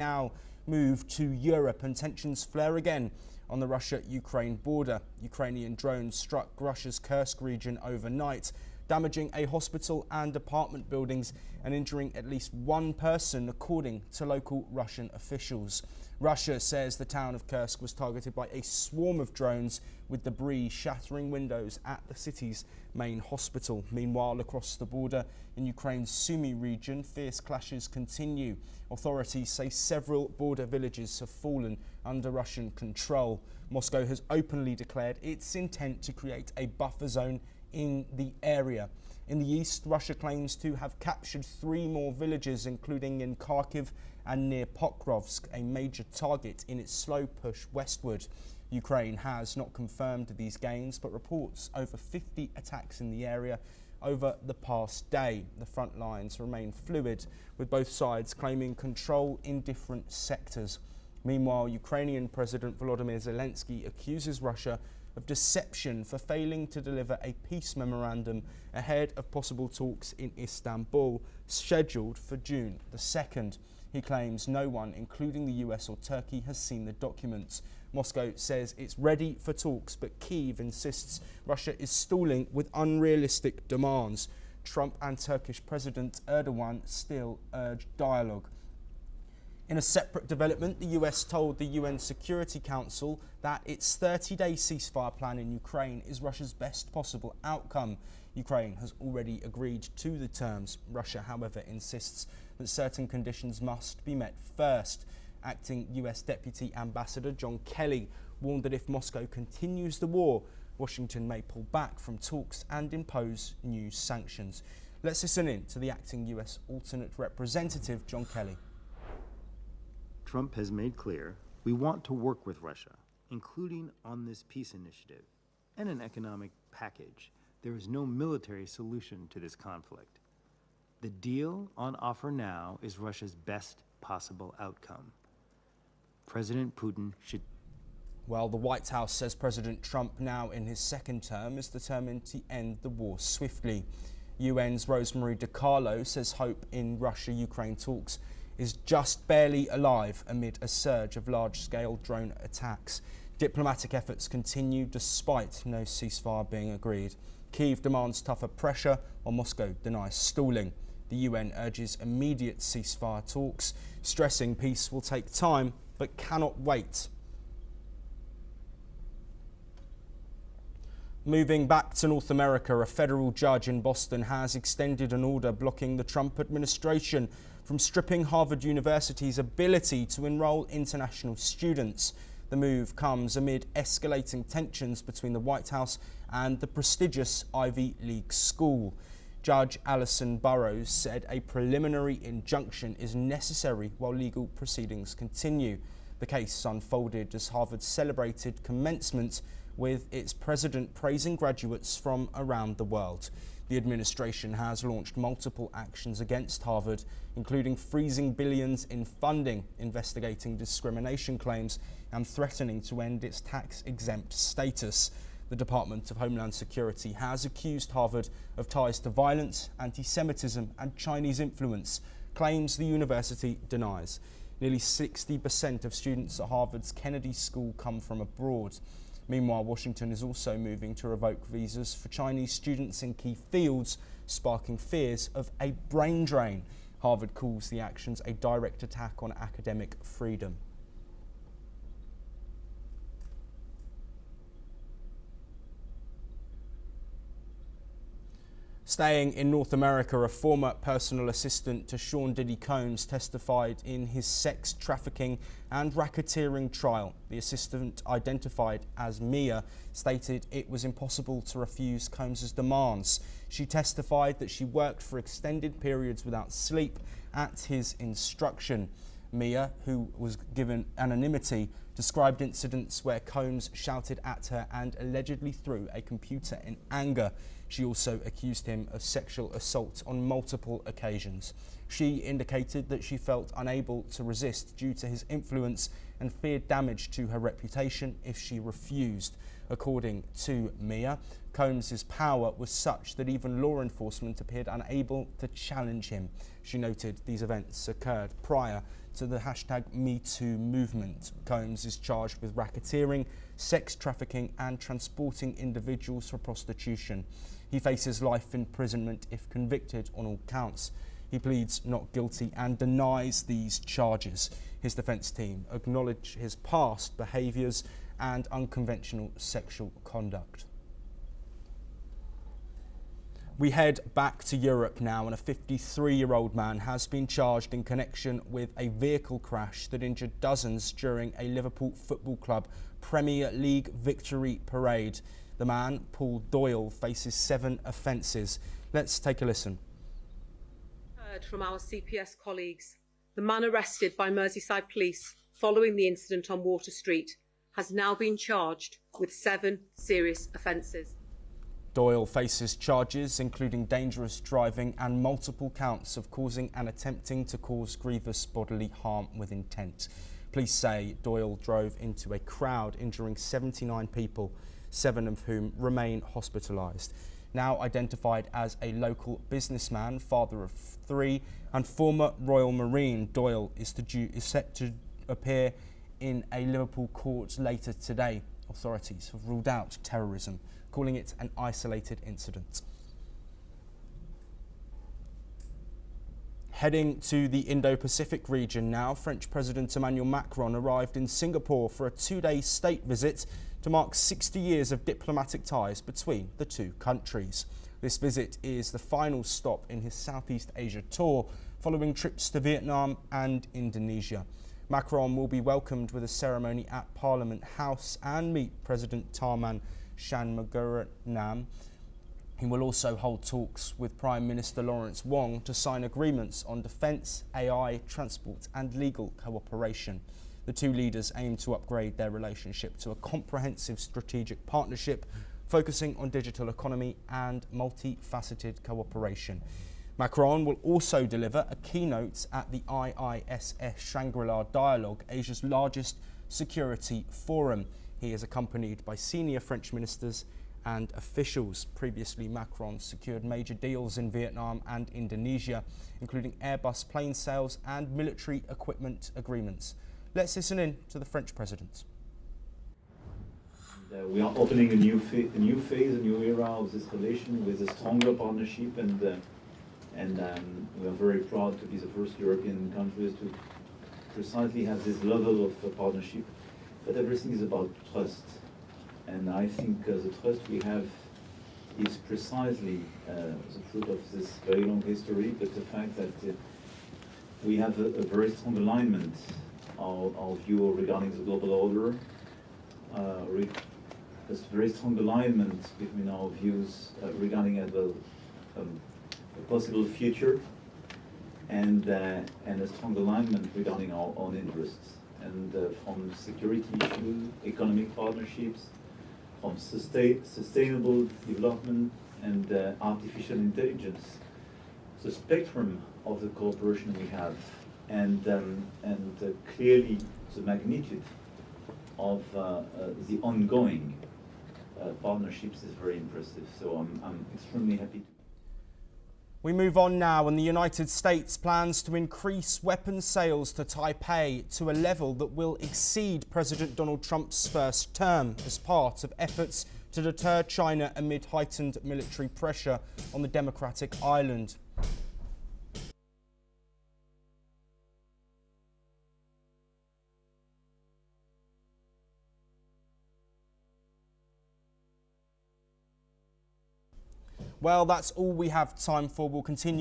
Now move to Europe and tensions flare again on the Russia-Ukraine border. Ukrainian drones struck Russia's Kursk region overnight, damaging a hospital and apartment buildings and injuring at least one person, according to local Russian officials. Russia says the town of Kursk was targeted by a swarm of drones, with debris shattering windows at the city's main hospital. Meanwhile, across the border in Ukraine's Sumy region, fierce clashes continue. Authorities say several border villages have fallen under Russian control. Moscow has openly declared its intent to create a buffer zone in the area. In the east, Russia claims to have captured 3 more villages, including in Kharkiv and near Pokrovsk, a major target in its slow push westward. Ukraine has not confirmed these gains, but reports over 50 attacks in the area over the past day. The front lines remain fluid, with both sides claiming control in different sectors. Meanwhile, Ukrainian President Volodymyr Zelensky accuses Russia of deception for failing to deliver a peace memorandum ahead of possible talks in Istanbul, scheduled for June the 2nd. He claims no one, including the US or Turkey, has seen the documents. Moscow says it's ready for talks, but Kyiv insists Russia is stalling with unrealistic demands. Trump and Turkish President Erdogan still urge dialogue. In a separate development, the US told the UN Security Council that its 30-day ceasefire plan in Ukraine is Russia's best possible outcome. Ukraine has already agreed to the terms. Russia, however, insists that certain conditions must be met first. Acting US Deputy Ambassador John Kelly warned that if Moscow continues the war, Washington may pull back from talks and impose new sanctions. Let's listen in to the acting US alternate representative, John Kelly. Trump has made clear we want to work with Russia, including on this peace initiative and an economic package. There is no military solution to this conflict. The deal on offer now is Russia's best possible outcome. President Putin should... Well, the White House says President Trump, now in his second term, is determined to end the war swiftly. UN's Rosemary DiCarlo says hope in Russia-Ukraine talks is just barely alive amid a surge of large-scale drone attacks. Diplomatic efforts continue despite no ceasefire being agreed. Kyiv demands tougher pressure, while Moscow denies stalling. The UN urges immediate ceasefire talks, stressing peace will take time but cannot wait. Moving back to North America, a federal judge in Boston has extended an order blocking the Trump administration from stripping Harvard University's ability to enroll international students. The move comes amid escalating tensions between the White House and the prestigious Ivy League school. Judge Alison Burroughs said a preliminary injunction is necessary while legal proceedings continue. The case unfolded as Harvard celebrated commencement, with its president praising graduates from around the world. The administration has launched multiple actions against Harvard, including freezing billions in funding, investigating discrimination claims, and threatening to end its tax-exempt status. The Department of Homeland Security has accused Harvard of ties to violence, anti-Semitism, and Chinese influence, claims the university denies. Nearly 60% of students at Harvard's Kennedy School come from abroad. Meanwhile, Washington is also moving to revoke visas for Chinese students in key fields, sparking fears of a brain drain. Harvard calls the actions a direct attack on academic freedom. Staying in North America, a former personal assistant to Sean Diddy Combs testified in his sex trafficking and racketeering trial. The assistant, identified as Mia, stated it was impossible to refuse Combs' demands. She testified that she worked for extended periods without sleep at his instruction. Mia, who was given anonymity, described incidents where Combs shouted at her and allegedly threw a computer in anger. She also accused him of sexual assault on multiple occasions. She indicated that she felt unable to resist due to his influence and feared damage to her reputation if she refused. According to Mia, Combs' power was such that even law enforcement appeared unable to challenge him. She noted these events occurred prior to the hashtag #MeToo movement. Combs is charged with racketeering, sex trafficking and transporting individuals for prostitution. He faces life imprisonment if convicted on all counts. He pleads not guilty and denies these charges. His defence team acknowledge his past behaviours and unconventional sexual conduct. We head back to Europe now, and a 53-year-old man has been charged in connection with a vehicle crash that injured dozens during a Liverpool Football Club Premier League victory parade. The man, Paul Doyle, faces 7 offences. Let's take a listen. Heard from our CPS colleagues, the man arrested by Merseyside police following the incident on Water Street has now been charged with 7 serious offences. Doyle faces charges including dangerous driving and multiple counts of causing and attempting to cause grievous bodily harm with intent. Police say Doyle drove into a crowd, injuring 79 people, 7 of whom remain hospitalised. Now identified as a local businessman, father of 3 and former Royal Marine, Doyle is set to appear in a Liverpool court later today. Authorities have ruled out terrorism, calling it an isolated incident. Heading to the Indo-Pacific region now, French President Emmanuel Macron arrived in Singapore for a 2-day state visit to mark 60 years of diplomatic ties between the two countries. This visit is the final stop in his Southeast Asia tour, following trips to Vietnam and Indonesia. Macron will be welcomed with a ceremony at Parliament House and meet President Tharman Shanmugaratnam. He will also hold talks with Prime Minister Lawrence Wong to sign agreements on defence, AI, transport and legal cooperation. The two leaders aim to upgrade their relationship to a comprehensive strategic partnership focusing on digital economy and multifaceted cooperation. Macron will also deliver a keynote at the IISS Shangri-La Dialogue, Asia's largest security forum. He is accompanied by senior French ministers and officials. Previously, Macron secured major deals in Vietnam and Indonesia, including Airbus plane sales and military equipment agreements. Let's listen in to the French president. We are opening a new phase, a new era of this relation with a stronger partnership, and we are very proud to be the first European countries to precisely have this level of partnership. But everything is about trust, and I think the trust we have is precisely the fruit of this very long history, but the fact that we have a very strong alignment our view regarding the global order, a very strong alignment between our views regarding a possible future, and a strong alignment regarding our own interests, and from security issues, economic partnerships, from sustainable development and artificial intelligence. The spectrum of the cooperation we have, and clearly the magnitude of the ongoing partnerships is very impressive. So I'm extremely happy. We move on now, and the United States plans to increase weapons sales to Taipei to a level that will exceed President Donald Trump's first term as part of efforts to deter China amid heightened military pressure on the democratic island. Well, that's all we have time for. We'll continue